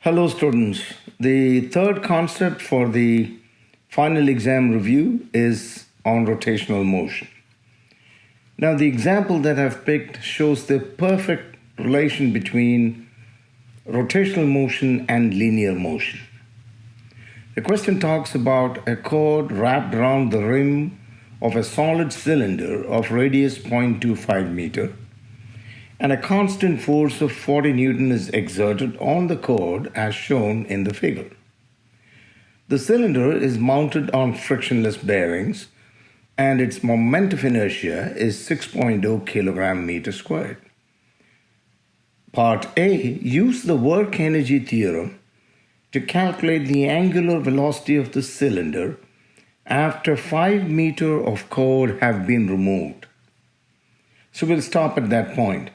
Hello students, the third concept for the final exam review is on rotational motion. Now the example that I've picked shows the perfect relation between rotational motion and linear motion. The question talks about a cord wrapped around the rim of a solid cylinder of radius 0.25 meter, and a constant force of 40 Newton is exerted on the cord as shown in the figure. The cylinder is mounted on frictionless bearings and its moment of inertia is 6.0 kilogram meter squared. Part A, use the work energy theorem to calculate the angular velocity of the cylinder after 5 meters of cord have been removed. So we'll stop at that point.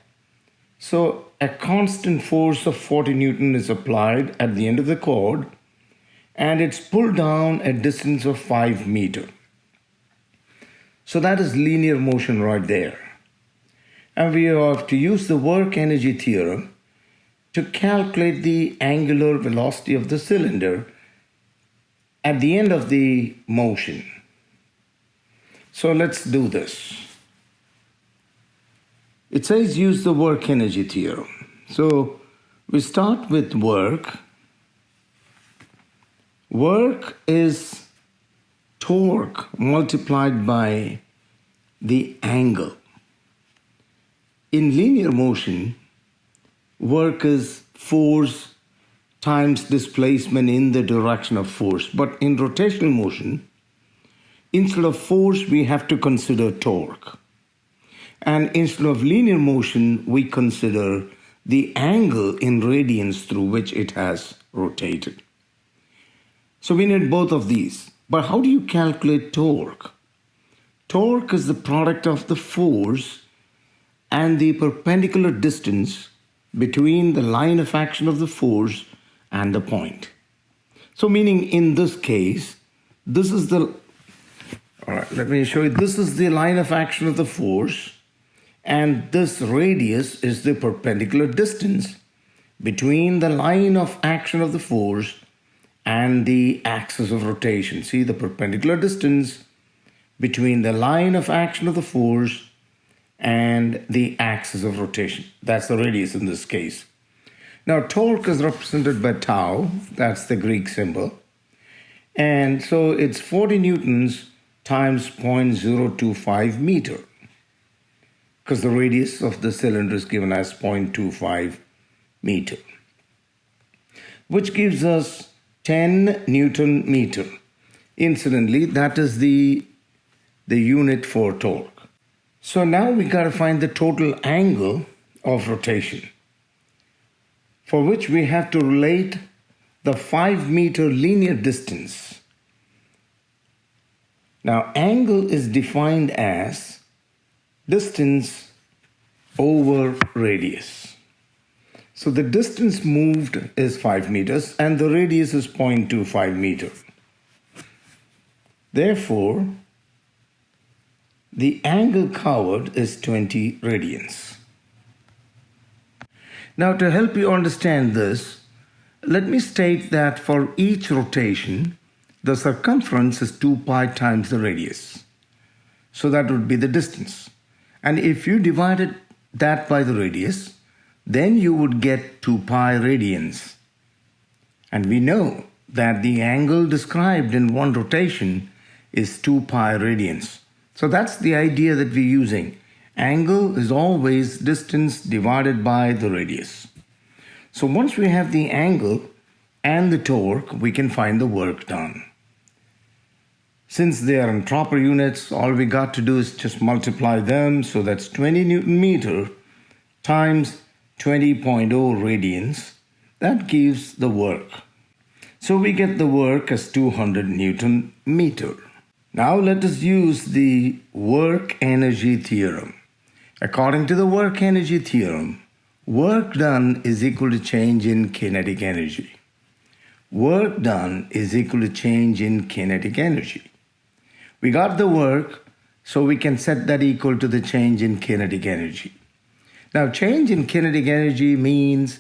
So a constant force of 40 Newton is applied at the end of the cord and it's pulled down a distance of 5 meters. So that is linear motion right there. And we have to use the work energy theorem to calculate the angular velocity of the cylinder at the end of the motion. So let's do this. It says use the work energy theorem. So we start with work. Work is torque multiplied by the angle. In linear motion, work is force times displacement in the direction of force. But in rotational motion, instead of force, we have to consider torque. And instead of linear motion, we consider the angle in radians through which it has rotated. So we need both of these. But how do you calculate torque? Torque is the product of the force and the perpendicular distance between the line of action of the force and the point. So meaning in this case, this is the, all right, let me show you, this is the line of action of the force. And this radius is the perpendicular distance between the line of action of the force and the axis of rotation. See, the perpendicular distance between the line of action of the force and the axis of rotation. That's the radius in this case. Now, torque is represented by tau. That's the Greek symbol. And so it's 40 newtons times 0.025 meter. Because the radius of the cylinder is given as 0.25 meter, which gives us 10 Newton meter. Incidentally, that is the unit for torque. So now we got to find the total angle of rotation, for which we have to relate the 5 meter linear distance. Now, angle is defined as distance over radius. So the distance moved is 5 meters and the radius is 0.25 meter. Therefore, the angle covered is 20 radians. Now to help you understand this, let me state that for each rotation, the circumference is 2 pi times the radius. So that would be the distance. And if you divided that by the radius, then you would get 2 pi radians. And we know that the angle described in one rotation is 2 pi radians. So that's the idea that we're using. Angle is always distance divided by the radius. So once we have the angle and the torque, we can find the work done. Since they are in proper units, all we got to do is just multiply them. So that's 20 Newton meter times 20.0 radians. That gives the work. So we get the work as 200 Newton meter. Now let us use the work energy theorem. According to the work energy theorem, work done is equal to change in kinetic energy. Work done is equal to change in kinetic energy. We got the work, so we can set that equal to the change in kinetic energy. Now, change in kinetic energy means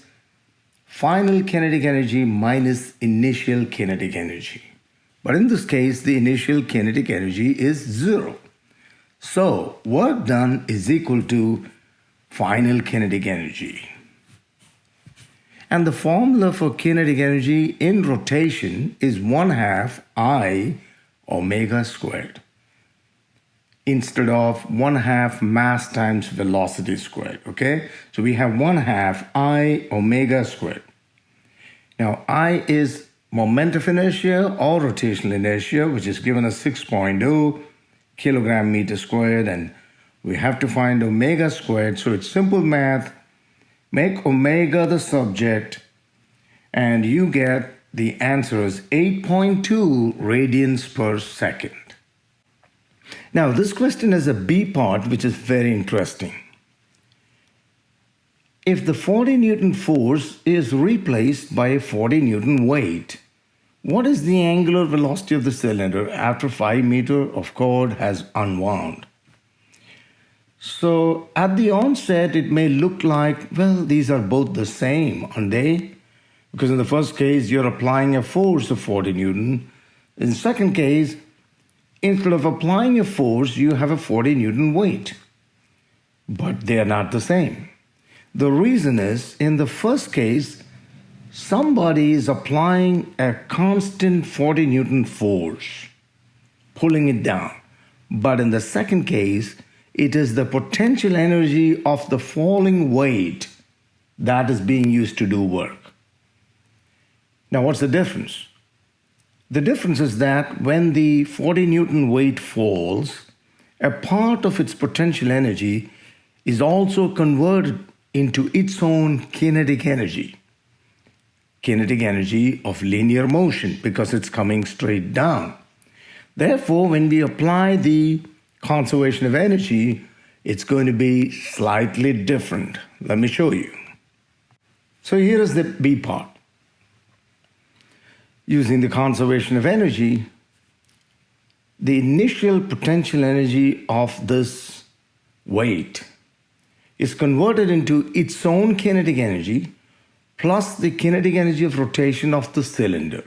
final kinetic energy minus initial kinetic energy. But in this case, the initial kinetic energy is 0. So work done is equal to final kinetic energy. And the formula for kinetic energy in rotation is 1/2 I omega squared, instead of 1/2 mass times velocity squared, okay? So we have 1/2 I omega squared. Now I is moment of inertia or rotational inertia, which is given as 6.0 kilogram meter squared, and we have to find omega squared. So it's simple math. Make omega the subject and you get the answer is 8.2 radians per second. Now this question has a B part which is very interesting. If the 40 Newton force is replaced by a 40 Newton weight, what is the angular velocity of the cylinder after 5 meters of cord has unwound? So at the onset, it may look like, well, these are both the same, aren't they? Because in the first case, you're applying a force of 40 Newton. In the second case, instead of applying a force, you have a 40 Newton weight. But they are not the same. The reason is, in the first case, somebody is applying a constant 40 Newton force, pulling it down. But in the second case, it is the potential energy of the falling weight that is being used to do work. Now, what's the difference? The difference is that when the 40 Newton weight falls, a part of its potential energy is also converted into its own kinetic energy of linear motion, because it's coming straight down. Therefore, when we apply the conservation of energy, it's going to be slightly different. Let me show you. So here is the B part. Using the conservation of energy, the initial potential energy of this weight is converted into its own kinetic energy plus the kinetic energy of rotation of the cylinder.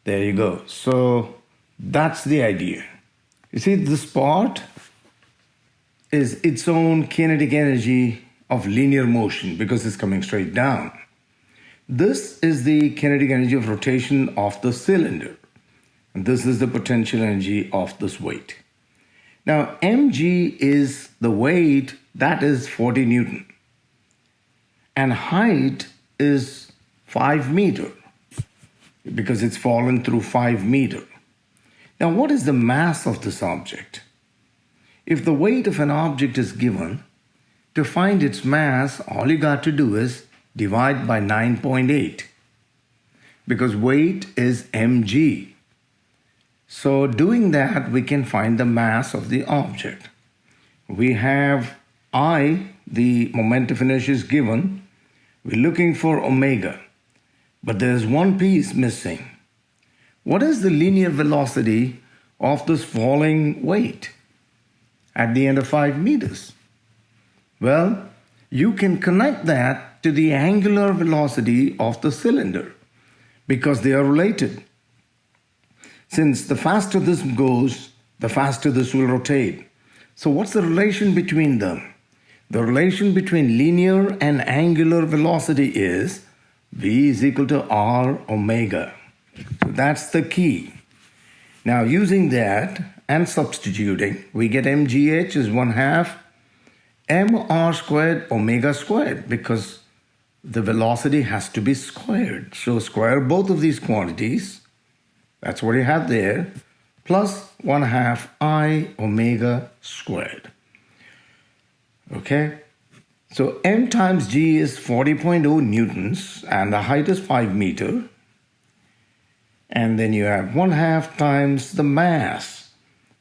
There you go. So that's the idea. You see, this part is its own kinetic energy of linear motion because it's coming straight down. This is the kinetic energy of rotation of the cylinder. And this is the potential energy of this weight. Now, mg is the weight, that is 40 Newton. And height is 5 meters because it's fallen through 5 meters. Now, what is the mass of this object? If the weight of an object is given, to find its mass, all you got to do is divide by 9.8 because weight is mg. So doing that, we can find the mass of the object. We have I, the moment of inertia is given. We're looking for omega, but there's one piece missing. What is the linear velocity of this falling weight at the end of 5 meters? Well, you can connect that to the angular velocity of the cylinder because they are related. Since the faster this goes, the faster this will rotate. So what's the relation between them? The relation between linear and angular velocity is V is equal to R omega. So that's the key. Now using that and substituting, we get mgh is 1/2 mr squared omega squared because the velocity has to be squared. So square both of these quantities. That's what you have there, plus 1/2 I omega squared. Okay, so m times g is 40.0 newtons and the height is 5 meters. And then you have 1/2 times the mass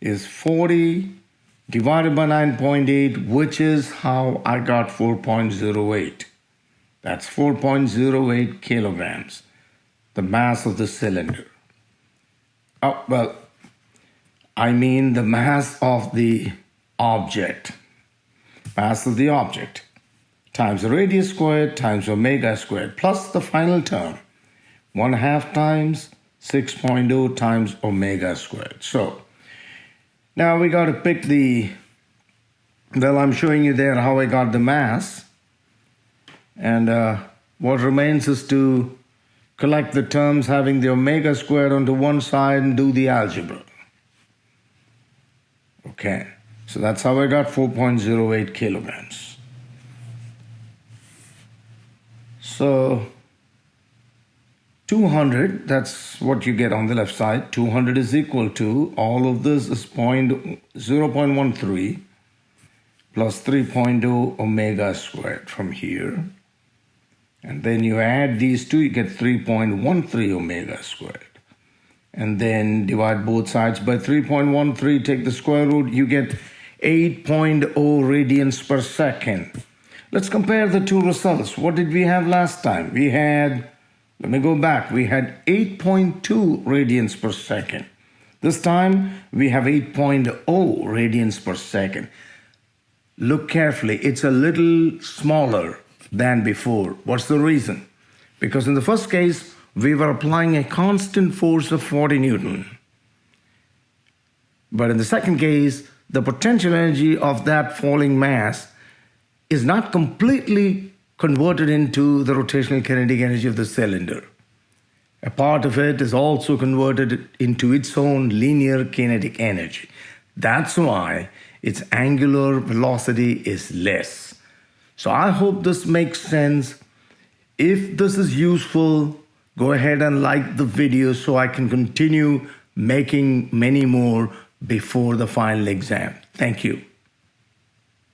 is 40 divided by 9.8, which is how I got 4.08. That's 4.08 kilograms, the mass of the cylinder. Oh, well, I mean the mass of the object. Mass of the object times the radius squared times omega squared plus the final term, 1/2 times 6.0 times omega squared. So now we got to pick well, I'm showing you there how I got the mass. And what remains is to collect the terms having the omega squared onto one side and do the algebra. Okay, so that's how I got 4.08 kilograms. So 200, that's what you get on the left side. 200 is equal to, all of this is 0.13 plus 3.0 omega squared from here. And then you add these two, you get 3.13 omega squared. And then divide both sides by 3.13, take the square root, you get 8.0 radians per second. Let's compare the two results. What did we have last time? We had, let me go back, we had 8.2 radians per second. This time we have 8.0 radians per second. Look carefully, it's a little smaller than before. What's the reason? Because in the first case, we were applying a constant force of 40 Newton. But in the second case, the potential energy of that falling mass is not completely converted into the rotational kinetic energy of the cylinder. A part of it is also converted into its own linear kinetic energy. That's why its angular velocity is less. So I hope this makes sense. If this is useful, go ahead and like the video so I can continue making many more before the final exam. Thank you.